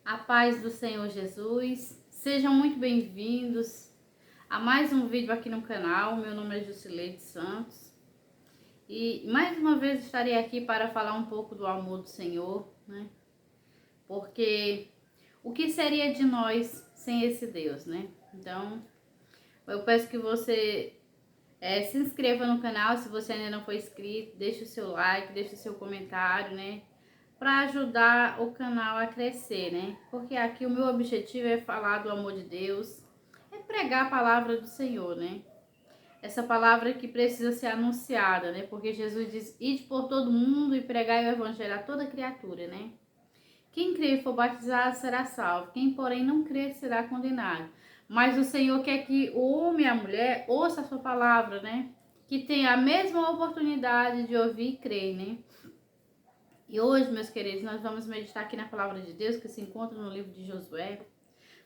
A paz do Senhor Jesus, sejam muito bem-vindos a mais um vídeo aqui no canal. Meu nome é Jusileide Santos e mais uma vez estarei aqui para falar um pouco do amor do Senhor, né? Porque o que seria de nós sem esse Deus, né? Então, eu peço que você se inscreva no canal se você ainda não for inscrito, deixe o seu like, deixe o seu comentário, né? Para ajudar o canal a crescer, né? Porque aqui o meu objetivo é falar do amor de Deus, é pregar a palavra do Senhor, né? Essa palavra que precisa ser anunciada, né? Porque Jesus diz: ide por todo mundo e pregai o evangelho a toda criatura, né? Quem crer e for batizado será salvo, quem porém não crer será condenado. Mas o Senhor quer que o homem e a mulher ouça a sua palavra, né? Que tenha a mesma oportunidade de ouvir e crer, né? E hoje, meus queridos, nós vamos meditar aqui na palavra de Deus que se encontra no livro de Josué,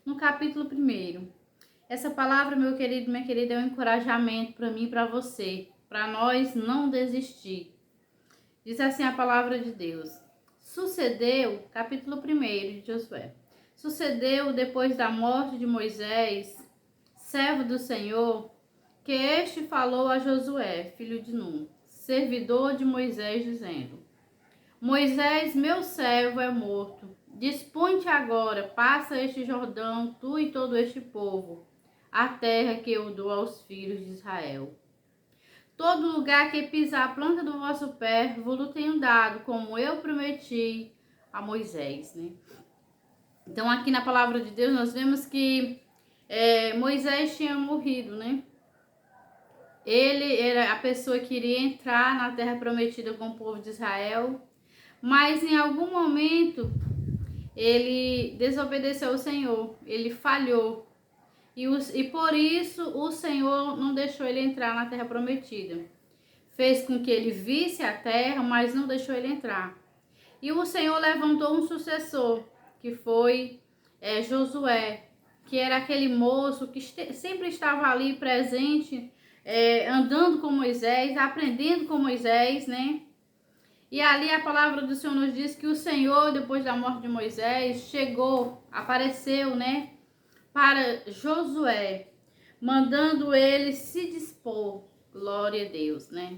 no capítulo 1. Essa palavra, meu querido, minha querida, é um encorajamento para mim e para você, para nós não desistir. Diz assim a palavra de Deus. Sucedeu, capítulo 1 de Josué. Sucedeu depois da morte de Moisés, servo do Senhor, que este falou a Josué, filho de Nun, servidor de Moisés, dizendo: Moisés, meu servo, é morto. Dispõe-te agora, passa este Jordão, tu e todo este povo, a terra que eu dou aos filhos de Israel. Todo lugar que pisar a planta do vosso pé, vos tenho dado, como eu prometi a Moisés, né? Então, aqui na palavra de Deus, nós vemos que Moisés tinha morrido, né? Ele era a pessoa que iria entrar na terra prometida com o povo de Israel, mas em algum momento ele desobedeceu ao Senhor, ele falhou. E por isso o Senhor não deixou ele entrar na terra prometida. Fez com que ele visse a terra, mas não deixou ele entrar. E o Senhor levantou um sucessor, que foi Josué, que era aquele moço que sempre estava ali presente, andando com Moisés, aprendendo com Moisés, né? E ali a palavra do Senhor nos diz que o Senhor, depois da morte de Moisés, apareceu, né, para Josué, mandando ele se dispor. Glória a Deus, né?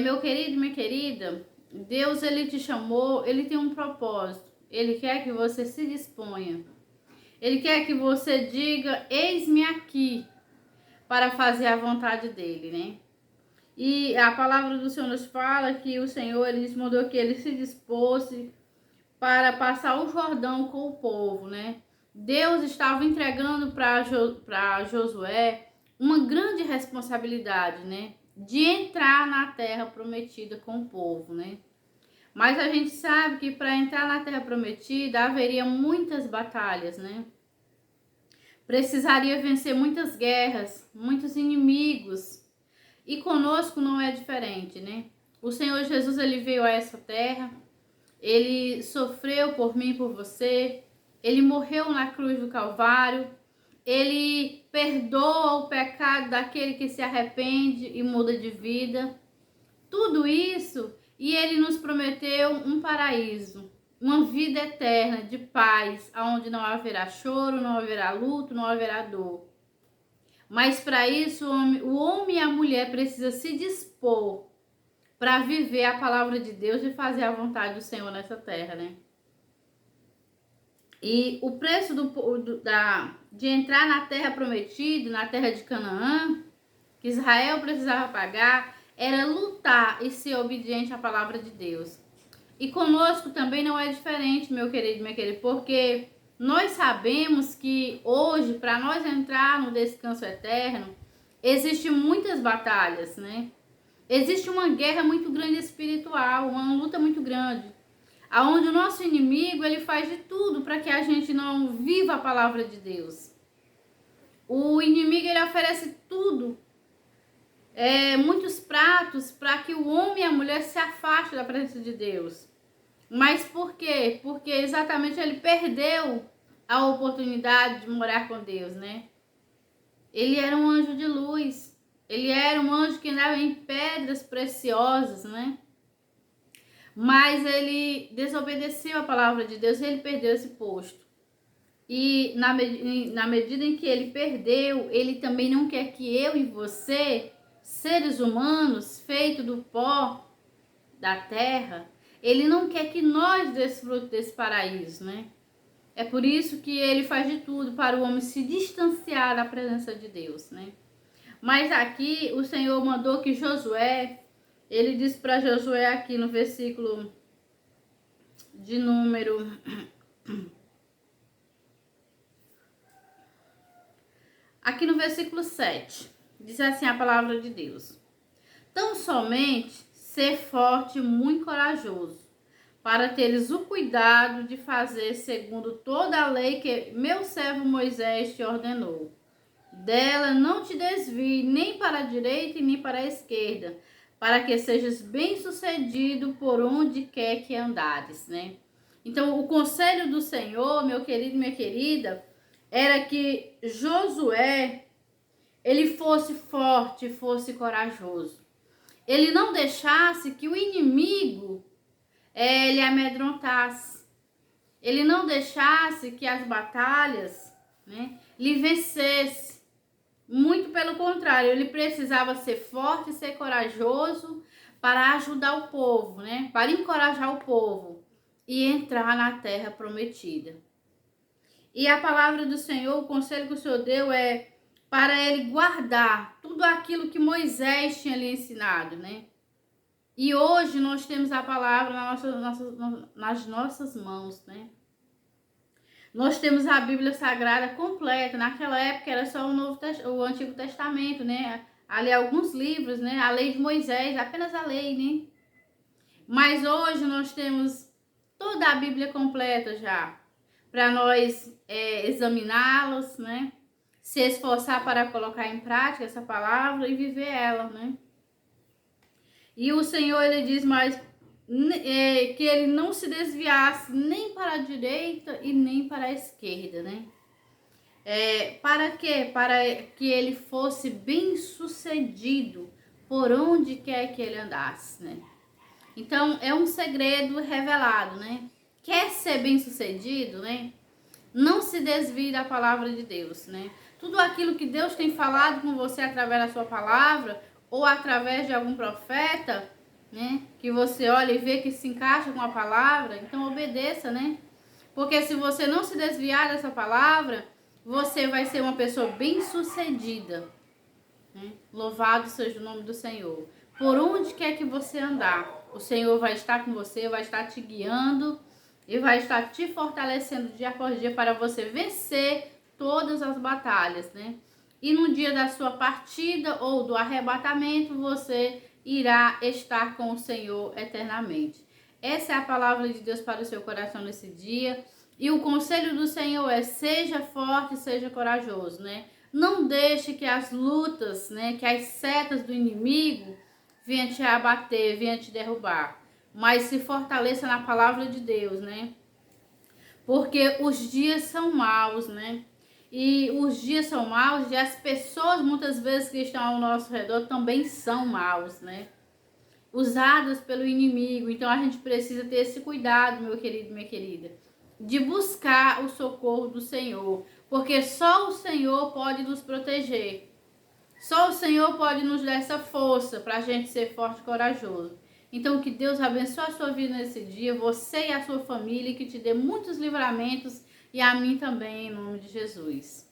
Meu querido, minha querida, Deus, ele te chamou, ele tem um propósito. Ele quer que você se disponha. Ele quer que você diga: eis-me aqui, para fazer a vontade dele, né? E a palavra do Senhor nos fala que o Senhor, ele mandou que ele se dispôs para passar o Jordão com o povo, né? Deus estava entregando para Josué uma grande responsabilidade, né? De entrar na terra prometida com o povo, né? Mas a gente sabe que para entrar na terra prometida haveria muitas batalhas, né? Precisaria vencer muitas guerras, muitos inimigos. E conosco não é diferente, né? O Senhor Jesus, ele veio a essa terra, ele sofreu por mim e por você, ele morreu na cruz do Calvário, ele perdoa o pecado daquele que se arrepende e muda de vida. Tudo isso, e ele nos prometeu um paraíso, uma vida eterna de paz, onde não haverá choro, não haverá luto, não haverá dor. Mas para isso, o homem e a mulher precisam se dispor para viver a palavra de Deus e fazer a vontade do Senhor nessa terra, né? E o preço de entrar na terra prometida, na terra de Canaã, que Israel precisava pagar, era lutar e ser obediente à palavra de Deus. E conosco também não é diferente, meu querido, minha querida, porque nós sabemos que hoje, para nós entrar no descanso eterno, existem muitas batalhas, né? Existe uma guerra muito grande espiritual, uma luta muito grande, aonde o nosso inimigo, ele faz de tudo para que a gente não viva a palavra de Deus. O inimigo, ele oferece tudo, muitos pratos para que o homem e a mulher se afastem da presença de Deus. Mas por quê? Porque exatamente ele perdeu a oportunidade de morar com Deus, né? Ele era um anjo de luz. Ele era um anjo que andava em pedras preciosas, né? mas ele desobedeceu a palavra de Deus e ele perdeu esse posto. E na medida em que ele perdeu, ele também não quer que eu e você, seres humanos, feitos do pó da terra, ele não quer que nós desfrutemos desse paraíso, né? É por isso que ele faz de tudo para o homem se distanciar da presença de Deus, né? Mas aqui o Senhor mandou que Josué, ele disse para Josué aqui no versículo de número... Aqui no versículo 7, diz assim a palavra de Deus: tão somente ser forte e muito corajoso, para teres o cuidado de fazer segundo toda a lei que meu servo Moisés te ordenou. Dela não te desvie nem para a direita e nem para a esquerda, para que sejas bem-sucedido por onde quer que andares, né? Então, o conselho do Senhor, meu querido e minha querida, era que Josué, ele fosse forte, fosse corajoso. Ele não deixasse que o inimigo lhe amedrontasse. Ele não deixasse que as batalhas, né, lhe vencesse. Muito pelo contrário, ele precisava ser forte, ser corajoso para ajudar o povo, né, para encorajar o povo e entrar na terra prometida. E a palavra do Senhor, o conselho que o Senhor deu é para ele guardar tudo aquilo que Moisés tinha lhe ensinado, né? E hoje nós temos a palavra nas nossas mãos, né? Nós temos a Bíblia Sagrada completa. Naquela época era só o Antigo Testamento, né? Ali alguns livros, né? A lei de Moisés, apenas a lei, né? Mas hoje nós temos toda a Bíblia completa já, para nós examiná-las, né? Se esforçar para colocar em prática essa palavra e viver ela, né? E o Senhor, ele diz mais que ele não se desviasse nem para a direita e nem para a esquerda, né? Para quê? Para que ele fosse bem sucedido por onde quer que ele andasse, né? Então, é um segredo revelado, né? Quer ser bem sucedido, né? Não se desvie da palavra de Deus, né? Tudo aquilo que Deus tem falado com você através da sua palavra ou através de algum profeta, né? Que você olha e vê que se encaixa com a palavra, então obedeça, né? Porque se você não se desviar dessa palavra, você vai ser uma pessoa bem-sucedida, né? Louvado seja o nome do Senhor. Por onde quer que você andar, o Senhor vai estar com você, vai estar te guiando e vai estar te fortalecendo dia após dia para você vencer todas as batalhas, né? E no dia da sua partida ou do arrebatamento, você irá estar com o Senhor eternamente. Essa é a palavra de Deus para o seu coração nesse dia. E o conselho do Senhor é: seja forte, seja corajoso, né? Não deixe que as lutas, né, que as setas do inimigo venham te abater, venham te derrubar. Mas se fortaleça na palavra de Deus, né? Porque os dias são maus, né? E os dias são maus e as pessoas muitas vezes que estão ao nosso redor também são maus, né? Usadas pelo inimigo. Então a gente precisa ter esse cuidado, meu querido, minha querida, de buscar o socorro do Senhor, porque só o Senhor pode nos proteger. Só o Senhor pode nos dar essa força para a gente ser forte e corajoso. Então que Deus abençoe a sua vida nesse dia, você e a sua família, e que te dê muitos livramentos, e a mim também, em nome de Jesus.